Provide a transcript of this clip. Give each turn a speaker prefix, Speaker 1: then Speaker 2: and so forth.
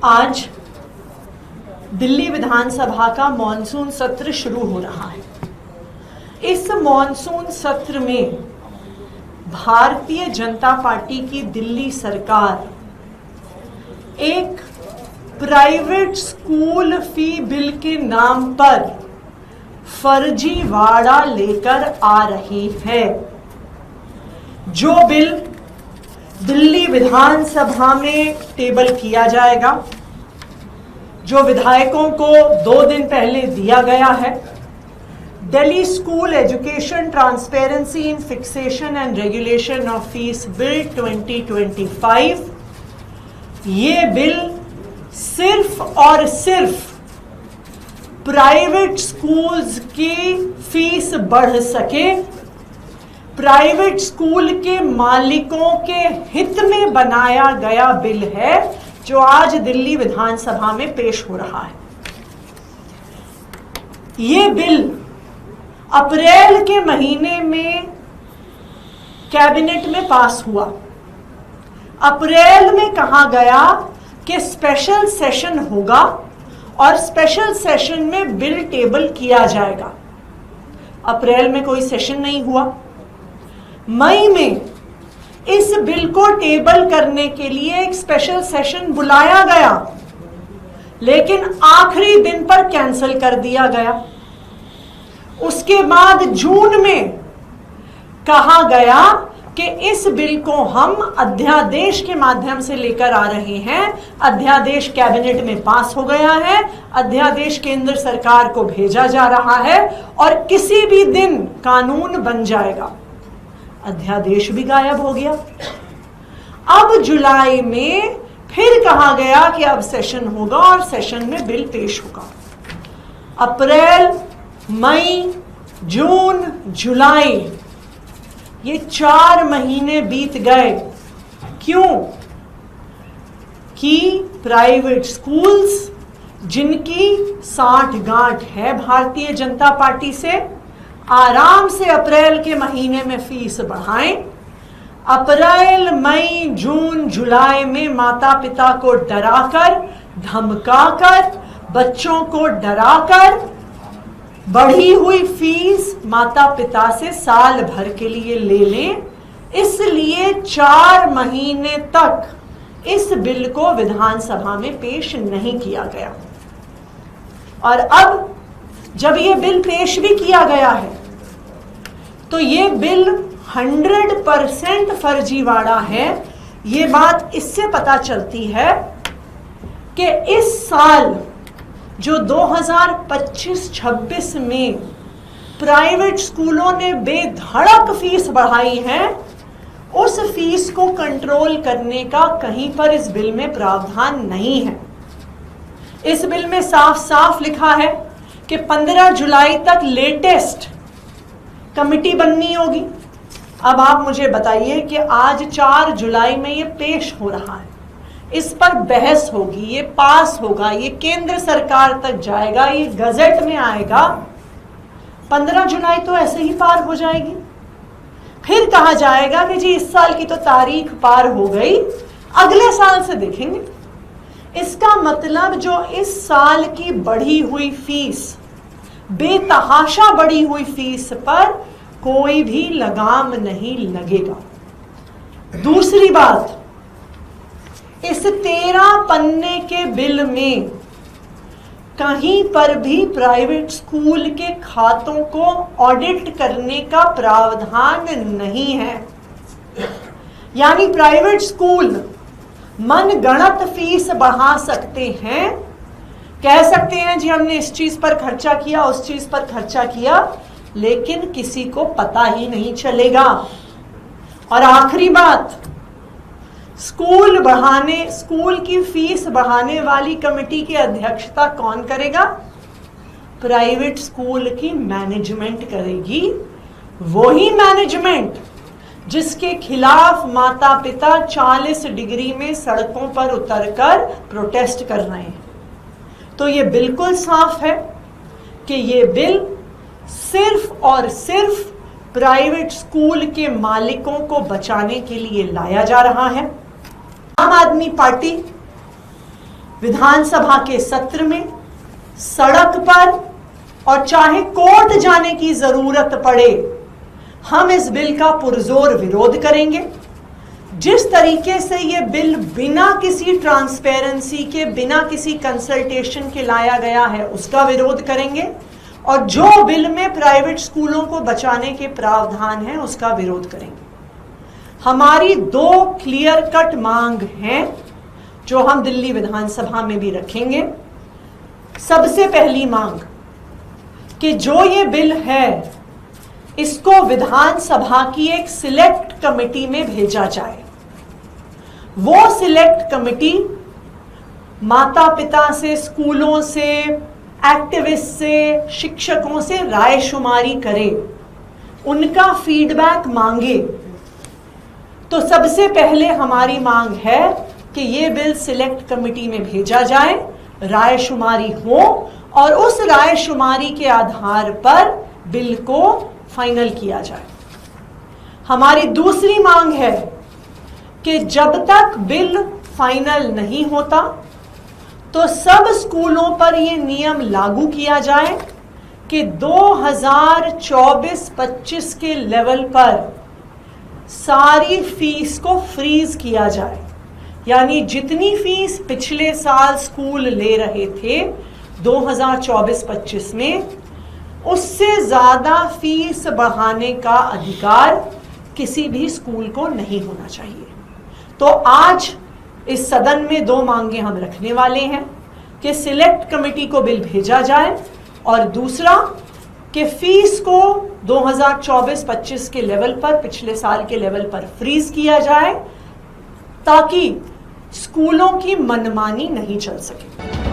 Speaker 1: आज दिल्ली विधानसभा का मॉनसून सत्र शुरू हो रहा है। इस मॉनसून सत्र में भारतीय जनता पार्टी की दिल्ली सरकार एक प्राइवेट स्कूल फी बिल के नाम पर फर्जीवाड़ा लेकर आ रही है। जो बिल दिल्ली विधानसभा में टेबल किया जाएगा, जो विधायकों को 2 दिन पहले दिया गया है, Delhi school education transparency in fixation and regulation of fees bill 2025, ये बिल सिर्फ और सिर्फ प्राइवेट स्कूल्स की फीस बढ़ सके, प्राइवेट स्कूल के मालिकों के हित में बनाया गया बिल है जो आज दिल्ली विधानसभा में पेश हो रहा है। ये बिल अप्रैल के महीने में कैबिनेट में पास हुआ। अप्रैल में कहा गया कि स्पेशल सेशन होगा और स्पेशल सेशन में बिल टेबल किया जाएगा। अप्रैल में कोई सेशन नहीं हुआ। मई में इस बिल को टेबल करने के लिए एक स्पेशल सेशन बुलाया गया, लेकिन आखिरी दिन पर कैंसिल कर दिया गया। उसके बाद जून में कहा गया कि इस बिल को हम अध्यादेश के माध्यम से लेकर आ रहे हैं। अध्यादेश कैबिनेट में पास हो गया है, अध्यादेश केंद्र सरकार को भेजा जा रहा है और किसी भी दिन कानून बन जाएगा। अध्यादेश भी गायब हो गया। अब जुलाई में फिर कहा गया कि अब सेशन होगा और सेशन में बिल पेश होगा। अप्रैल, मई, जून, जुलाई, ये 4 महीने बीत गए। क्यों? कि प्राइवेट स्कूल्स जिनकी साठगांठ है भारतीय जनता पार्टी से, आराम से अप्रैल के महीने में फीस बढ़ाएं। अप्रैल, मई, जून, जुलाई में माता पिता को डराकर, धमकाकर, बच्चों को डराकर बढ़ी हुई फीस माता पिता से साल भर के लिए ले लें। इसलिए 4 महीने तक इस बिल को विधानसभा में पेश नहीं किया गया। और अब जब ये बिल पेश भी किया गया है तो ये बिल 100% फर्जीवाड़ा है। ये बात इससे पता चलती है कि इस साल जो 2025-26 में प्राइवेट स्कूलों ने बेधड़क फीस बढ़ाई है, उस फीस को कंट्रोल करने का कहीं पर इस बिल में प्रावधान नहीं है। इस बिल में साफ साफ लिखा है कि 15 जुलाई तक लेटेस्ट कमिटी बननी होगी। अब आप मुझे बताइए कि आज 4 जुलाई में ये पेश हो रहा है, इस पर बहस होगी, ये पास होगा, ये केंद्र सरकार तक जाएगा, ये गजट में आएगा। 15 जुलाई तो ऐसे ही पार हो जाएगी। फिर कहा जाएगा कि जी इस साल की तो तारीख पार हो गई, अगले साल से देखेंगे। इसका मतलब जो इस साल की बढ़ी हुई फीस, बेतहाशा बढ़ी हुई फीस पर कोई भी लगाम नहीं लगेगा। दूसरी बात, इस 13 पन्ने के बिल में कहीं पर भी प्राइवेट स्कूल के खातों को ऑडिट करने का प्रावधान नहीं है। यानी प्राइवेट स्कूल मनगढ़ंत फीस बढ़ा सकते हैं, कह सकते हैं जी हमने इस चीज पर खर्चा किया, उस चीज पर खर्चा किया, लेकिन किसी को पता ही नहीं चलेगा। और आखिरी बात, स्कूल की फीस बढ़ाने वाली कमेटी की अध्यक्षता कौन करेगा? प्राइवेट स्कूल की मैनेजमेंट करेगी। वही मैनेजमेंट जिसके खिलाफ माता पिता 40 डिग्री में सड़कों पर उतरकर प्रोटेस्ट कर रहे हैं। तो ये बिल्कुल साफ है कि ये बिल सिर्फ और सिर्फ प्राइवेट स्कूल के मालिकों को बचाने के लिए लाया जा रहा है। आम आदमी पार्टी विधानसभा के सत्र में, सड़क पर और चाहे कोर्ट जाने की जरूरत पड़े, हम इस बिल का पुरजोर विरोध करेंगे। जिस तरीके से ये बिल बिना किसी ट्रांसपेरेंसी के, बिना किसी कंसल्टेशन के लाया गया है, उसका विरोध करेंगे, और जो बिल में प्राइवेट स्कूलों को बचाने के प्रावधान हैं उसका विरोध करेंगे। हमारी 2 क्लियर कट मांग हैं जो हम दिल्ली विधानसभा में भी रखेंगे। सबसे पहली मांग कि जो ये बिल है इसको विधानसभा की एक सिलेक्ट कमेटी में भेजा जाए। वो सिलेक्ट कमेटी माता पिता से, स्कूलों से, एक्टिविस्ट से, शिक्षकों से राय शुमारी करे, उनका फीडबैक मांगे। तो सबसे पहले हमारी मांग है कि ये बिल सिलेक्ट कमेटी में भेजा जाए, राय शुमारी हो और उस राय शुमारी के आधार पर बिल को फाइनल किया जाए। हमारी दूसरी मांग है कि जब तक बिल फाइनल नहीं होता तो सब स्कूलों पर यह नियम लागू किया जाए कि 2024-25 के लेवल पर सारी फीस को फ्रीज किया जाए। यानी जितनी फीस पिछले साल स्कूल ले रहे थे 2024-25 में, उससे ज्यादा फीस बढ़ाने का अधिकार किसी भी स्कूल को नहीं होना चाहिए। तो आज इस सदन में 2 मांगे हम रखने वाले हैं कि सिलेक्ट कमेटी को बिल भेजा जाए और दूसरा कि फीस को 2024-25 के लेवल पर, पिछले साल के लेवल पर फ्रीज किया जाए ताकि स्कूलों की मनमानी नहीं चल सके।